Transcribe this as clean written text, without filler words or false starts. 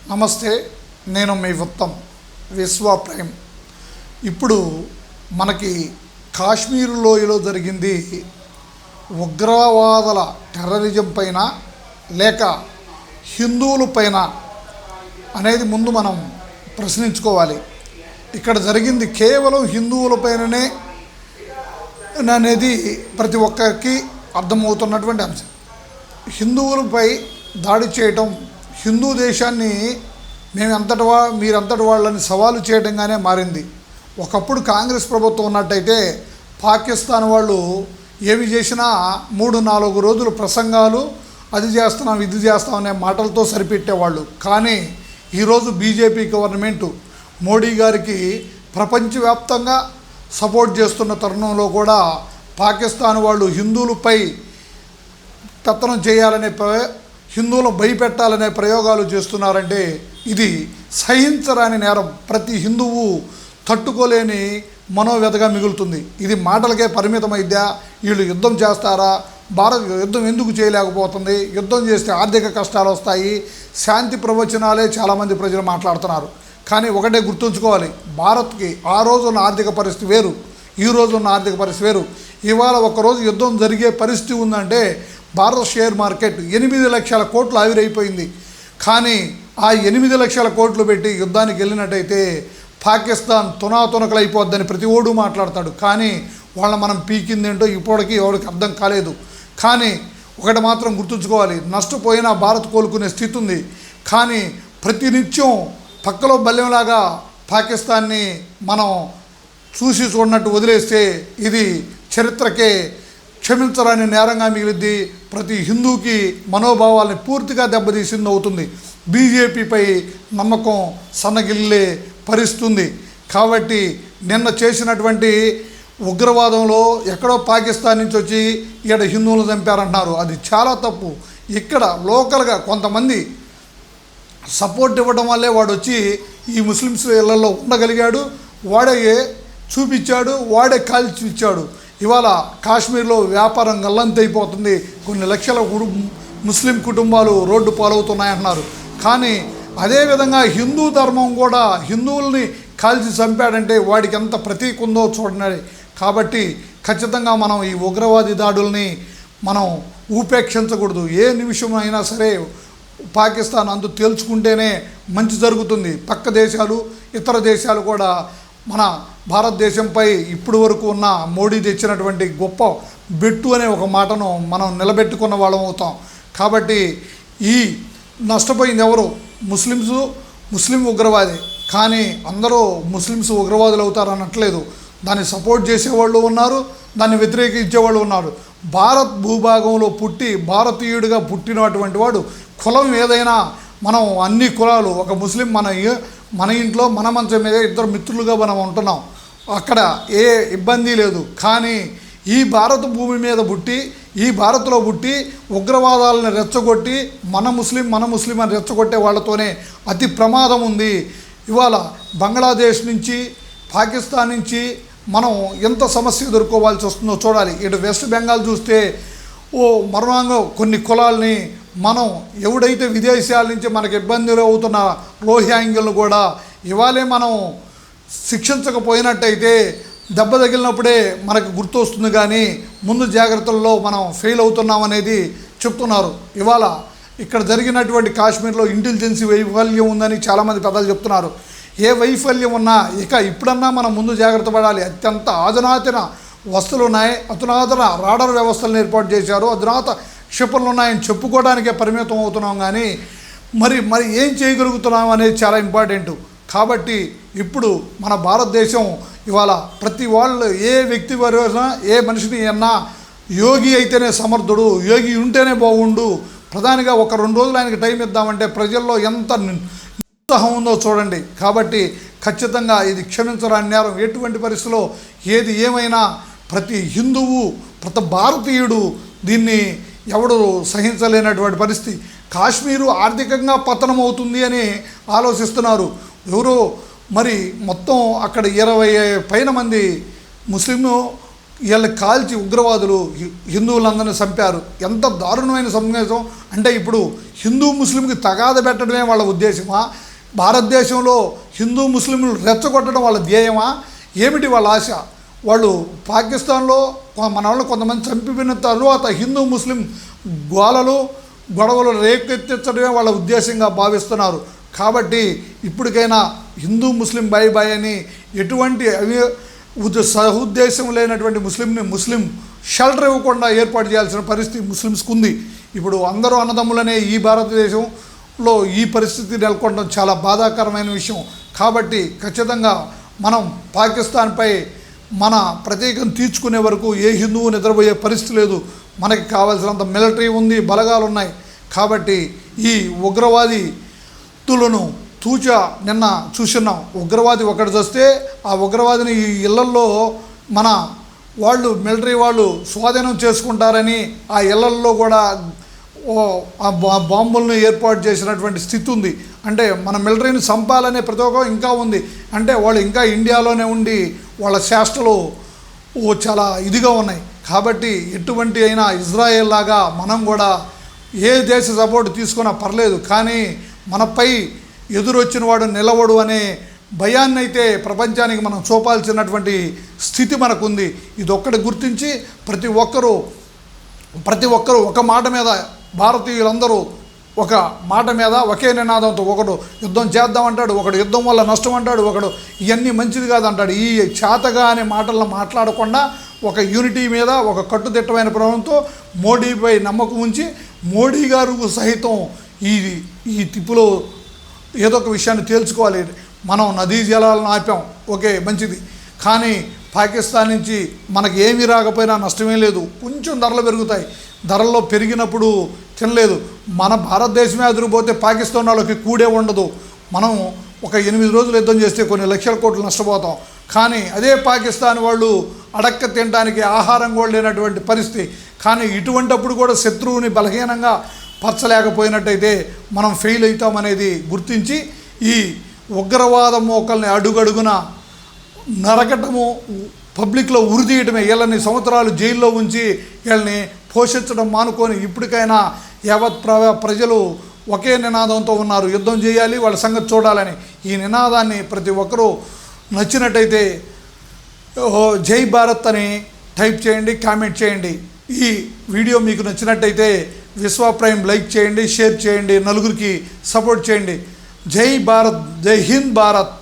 నమస్తే, నేను మీ ఉత్తమ్ విశ్వ ప్రేమ్. ఇప్పుడు మనకి కాశ్మీర్ లోయలో జరిగింది ఉగ్రవాదుల టెర్రరిజం పైన లేక హిందువుల పైన అనేది ముందు మనం ప్రశ్నించుకోవాలి. ఇక్కడ జరిగింది కేవలం హిందువుల పైననే అనేది ప్రతి ఒక్కరికి అర్థమవుతున్నటువంటి అంశం. హిందువులపై దాడి చేయటం, హిందూ దేశాన్ని మీరంతటి వాళ్ళని సవాలు చేయడంగానే మారింది. ఒకప్పుడు కాంగ్రెస్ ప్రభుత్వం ఉన్నట్టయితే పాకిస్తాన్ వాళ్ళు ఏమి చేసినా 3-4 రోజులు ప్రసంగాలు, అది చేస్తున్నాం ఇది చేస్తాం అనే మాటలతో సరిపెట్టేవాళ్ళు. కానీ ఈరోజు బీజేపీ గవర్నమెంటు మోడీ గారికి ప్రపంచవ్యాప్తంగా సపోర్ట్ చేస్తున్న తరుణంలో కూడా పాకిస్తాన్ వాళ్ళు హిందువులపై పెత్తనం చేయాలనే, హిందువులను భయపెట్టాలనే ప్రయోగాలు చేస్తున్నారంటే ఇది సహించరాని నేరం. ప్రతి హిందువు తట్టుకోలేని మనోవ్యధగా మిగులుతుంది. ఇది మాటలకే పరిమితమైద్దా? వీళ్ళు యుద్ధం చేస్తారా? భారత్ యుద్ధం ఎందుకు చేయలేకపోతుంది? యుద్ధం చేస్తే ఆర్థిక కష్టాలు వస్తాయి, శాంతి ప్రవచనాలే చాలామంది ప్రజలు మాట్లాడుతున్నారు. కానీ ఒకటే గుర్తుంచుకోవాలి, భారత్కి ఆ రోజు ఉన్న ఆర్థిక పరిస్థితి వేరు, ఈ రోజు ఉన్న ఆర్థిక పరిస్థితి వేరు. ఇవాళ ఒకరోజు యుద్ధం జరిగే పరిస్థితి ఉందంటే భారత షేర్ మార్కెట్ 8 లక్షల కోట్లు ఆవిరైపోయింది. కానీ ఆ 8 లక్షల కోట్లు పెట్టి యుద్ధానికి వెళ్ళినట్టయితే పాకిస్తాన్ తునాతునకలైపోద్దని ప్రతి ఓడు మాట్లాడతాడు. కానీ మనం పీకిందేంటో ఇప్పటికీ ఎవరికి అర్థం కాలేదు. కానీ ఒకటి మాత్రం గుర్తుంచుకోవాలి, నష్టపోయినా భారత్ కోలుకునే స్థితి ఉంది. కానీ ప్రతినిత్యం పక్కలో బల్యంలాగా పాకిస్తాన్ని మనం చూసి చూడనట్టు వదిలేస్తే ఇది చరిత్రకే క్షమించరాని నేరంగా మిగిలిద్ది. ప్రతి హిందూకి మనోభావాల్ని పూర్తిగా దెబ్బతీసింది అవుతుంది. బీజేపీపై నమ్మకం సన్నగిల్లే పరిస్థితుంది. కాబట్టి నిన్న చేసినటువంటి ఉగ్రవాదంలో ఎక్కడో పాకిస్తాన్ నుంచి వచ్చి ఇక్కడ హిందువులను చంపారంటున్నారు, అది చాలా తప్పు. ఇక్కడ లోకల్గా కొంతమంది సపోర్ట్ ఇవ్వడం వల్లే వాడు వచ్చి ఈ ముస్లిమ్స్ ఇళ్లలో ఉండగలిగాడు, వాడే చూపించాడు, వాడే కాల్చి ఇచ్చాడు. ఇవాళ కాశ్మీర్లో వ్యాపారం గల్లంతైపోతుంది, కొన్ని లక్షల ముస్లిం కుటుంబాలు రోడ్డు పాలవుతున్నాయంటున్నారు. కానీ అదేవిధంగా హిందూ ధర్మం కూడా హిందువుల్ని కాల్చి చంపాడంటే వాడికి ఎంత ప్రతీక ఉందో చూడండి. కాబట్టి ఖచ్చితంగా మనం ఈ ఉగ్రవాది దాడుల్ని మనం ఉపేక్షించకూడదు. ఏ నిమిషం అయినా సరే పాకిస్తాన్ అందు తేల్చుకుంటేనే మంచి జరుగుతుంది. పక్క దేశాలు, ఇతర దేశాలు కూడా మన భారతదేశంపై ఇప్పటి వరకు ఉన్న మోడీ తెచ్చినటువంటి గొప్ప బెట్టు అనే ఒక మాటను మనం నిలబెట్టుకున్న వాళ్ళం అవుతాం. కాబట్టి ఈ నష్టపోయింది ఎవరు? ముస్లిం ఉగ్రవాది. కానీ అందరూ ముస్లిమ్స్ ఉగ్రవాదులు అవుతారు అనట్లేదు. దాన్ని సపోర్ట్ చేసేవాళ్ళు ఉన్నారు, దాన్ని వ్యతిరేకించేవాళ్ళు ఉన్నారు. భారత్ భూభాగంలో పుట్టి భారతీయుడిగా పుట్టినటువంటి వాడు కులం ఏదైనా, మనం అన్ని కులాలు, ఒక ముస్లిం మన ఇంట్లో మన మంచం మీద 2 మిత్రులుగా మనం ఉంటున్నాం, అక్కడ ఏ ఇబ్బంది లేదు. కానీ ఈ భారత భూమి మీద పుట్టి, ఈ భారత్లో పుట్టి ఉగ్రవాదాలను రెచ్చగొట్టి మన ముస్లిం అని రెచ్చగొట్టే వాళ్ళతోనే అతి ప్రమాదం ఉంది. ఇవాళ బంగ్లాదేశ్ నుంచి, పాకిస్తాన్ నుంచి మనం ఎంత సమస్య ఎదుర్కోవాల్సి వస్తుందో చూడాలి. ఇటు వెస్ట్ బెంగాల్ చూస్తే మరణంగా కొన్ని కులాల్ని మనం ఎవడైతే విదేశాల నుంచి మనకు ఇబ్బందులు అవుతున్న రోహింగ్యాలను కూడా ఇవాళే మనం శిక్షించకపోయినట్టయితే దెబ్బ తగిలినప్పుడే మనకు గుర్తొస్తుంది. కానీ ముందు జాగ్రత్తల్లో మనం ఫెయిల్ అవుతున్నామనేది చెప్తున్నారు. ఇవాళ ఇక్కడ జరిగినటువంటి కాశ్మీర్లో ఇంటెలిజెన్సీ వైఫల్యం ఉందని చాలామంది పెద్దలు చెప్తున్నారు. ఏ వైఫల్యం ఉన్నా ఇప్పుడన్నా మనం ముందు జాగ్రత్త పడాలి. అత్యంత అధునాతన వస్తువులు ఉన్నాయి, అధునాతన రాడార్ వ్యవస్థలను ఏర్పాటు చేశారు, అధునాత క్షిపణులు ఉన్నాయని చెప్పుకోవడానికే పరిమితం అవుతున్నాం. కానీ మరి ఏం చేయగలుగుతున్నాం అనేది చాలా ఇంపార్టెంట్. కాబట్టి ఇప్పుడు మన భారతదేశం ఇవాళ ప్రతి వాళ్ళు, ఏ వ్యక్తి వరైనా, ఏ మనిషిని అన్నా యోగి అయితేనే సమర్థుడు, యోగి ఉంటేనే బాగుండు, ప్రధానిగా 1-2 రోజులు ఆయనకి టైం ఇద్దామంటే ప్రజల్లో ఎంత ఉత్సాహం ఉందో చూడండి. కాబట్టి ఖచ్చితంగా ఇది క్షమించరాని నేరం. ఎటువంటి పరిస్థితిలో ఏది ఏమైనా ప్రతి హిందువు, ప్రతి భారతీయుడు దీన్ని ఎవడు సహించలేనటువంటి పరిస్థితి. కాశ్మీరు ఆర్థికంగా పతనం అవుతుంది అని ఆలోచిస్తున్నారు ఎవరో. మరి మొత్తం అక్కడ 20 పైన మంది ముస్లిం వీళ్ళని కాల్చి ఉగ్రవాదులు హిందువులందరినీ చంపారు. ఎంత దారుణమైన సన్నివేశం అంటే ఇప్పుడు హిందూ ముస్లింకి తగాద పెట్టడమే వాళ్ళ ఉద్దేశమా? భారతదేశంలో హిందూ ముస్లింలు రెచ్చగొట్టడం వాళ్ళ ధ్యేయమా? ఏమిటి వాళ్ళ ఆశ? వాళ్ళు పాకిస్తాన్లో మన వాళ్ళు కొంతమంది చంపిన తరువాత హిందూ ముస్లిం గొడవలు రేకెత్తించడమే వాళ్ళ ఉద్దేశంగా భావిస్తున్నారు. కాబట్టి ఇప్పటికైనా హిందూ ముస్లిం బై బై అని ఎటువంటి సహుద్దేశం లేనటువంటి ముస్లిం షెల్టర్ ఇవ్వకుండా ఏర్పాటు చేయాల్సిన పరిస్థితి ముస్లిమ్స్కి ఉంది. ఇప్పుడు అందరూ అన్నదమ్ములనే ఈ భారతదేశంలో ఈ పరిస్థితి నెలకొనడం చాలా బాధాకరమైన విషయం. కాబట్టి ఖచ్చితంగా మనం పాకిస్తాన్పై మన ప్రతీకం తీర్చుకునే వరకు ఏ హిందువు నిద్రపోయే పరిస్థితి లేదు. మనకి కావాల్సినంత మిలిటరీ ఉంది, బలగాలు ఉన్నాయి. కాబట్టి ఈ ఉగ్రవాదులను నిన్న చూస్తున్నాం. ఉగ్రవాది ఒకటి వస్తే ఆ ఉగ్రవాదిని ఈ ఇళ్లల్లో మన వాళ్ళు మిలిటరీ వాళ్ళు స్వాధీనం చేసుకుంటారని ఆ ఇళ్లల్లో కూడా బాంబులను ఏర్పాటు చేసినటువంటి స్థితి ఉంది. అంటే మన మిలిటరీని చంపాలనే ప్రతి ఒక్క ఇంకా ఉంది. అంటే వాళ్ళు ఇంకా ఇండియాలోనే ఉండి వాళ్ళ చేష్టలు చాలా ఇదిగా ఉన్నాయి. కాబట్టి ఎటువంటి అయినా ఇజ్రాయెల్ లాగా మనం కూడా ఏ దేశ సపోర్ట్ తీసుకున్నా పర్లేదు, కానీ మనపై ఎదురొచ్చిన వాడు నిలవడు అనే భయాన్ని అయితే ప్రపంచానికి మనం చూపాల్సినటువంటి స్థితి మనకుంది. ఇదొక్కటి గుర్తించి ప్రతి ఒక్కరూ ఒక మాట మీద, భారతీయులందరూ ఒక మాట మీద ఒకే నినాదంతో, ఒకడు యుద్ధం చేద్దామంటాడు, ఒకడు యుద్ధం వల్ల నష్టం అంటాడు, ఒకడు ఇవన్నీ మంచిది కాదంటాడు. ఈ చేతగా అనే మాటలను మాట్లాడకుండా ఒక యూనిటీ మీద ఒక కట్టుదిట్టమైన ప్రభావంతో మోడీపై నమ్మకం ఉంచి మోడీ గారు సహితం ఈ తిప్పులో ఏదో ఒక విషయాన్ని తేల్చుకోవాలి. మనం నదీ జలాలను ఆపాం, ఓకే మంచిది, కానీ పాకిస్తాన్ నుంచి మనకి ఏమీ రాకపోయినా నష్టమే లేదు. కొంచెం ధరలు పెరుగుతాయి, ధరల్లో పెరిగినప్పుడు తినలేదు. మన భారతదేశమే ఎదురుపోతే పాకిస్తాన్ వాళ్ళకి కూడే ఉండదు. మనం ఒక 8 రోజులు యుద్ధం చేస్తే కొన్ని లక్షల కోట్లు నష్టపోతాం. కానీ అదే పాకిస్తాన్ వాళ్ళు అడక్క తినడానికి ఆహారం కూడా లేనటువంటి పరిస్థితి. కానీ ఇటువంటప్పుడు కూడా శత్రువుని బలహీనంగా పరచలేకపోయినట్టయితే మనం ఫెయిల్ అవుతామనేది గుర్తించి ఈ ఉగ్రవాద మోకల్ని అడుగడుగున నరకటము, పబ్లిక్లో ఉరితీయటమే, వీళ్ళని సంవత్సరాలు జైల్లో ఉంచి వీళ్ళని పోషించడం మానుకొని ఇప్పటికైనా యావత్ ప్రజలు ఒకే నినాదంతో ఉన్నారు, యుద్ధం చేయాలి, వాళ్ళ సంగతి చూడాలని. ఈ నినాదాన్ని ప్రతి ఒక్కరూ నచ్చినట్టయితే జై భారత్ అని టైప్ చేయండి, కామెంట్ చేయండి. ఈ వీడియో మీకు నచ్చినట్టయితే విశ్వ ప్రైమ్ లైక్ చేయండి, షేర్ చేయండి, నలుగురికి సపోర్ట్ చేయండి. జై భారత్, జై హింద్ భారత్.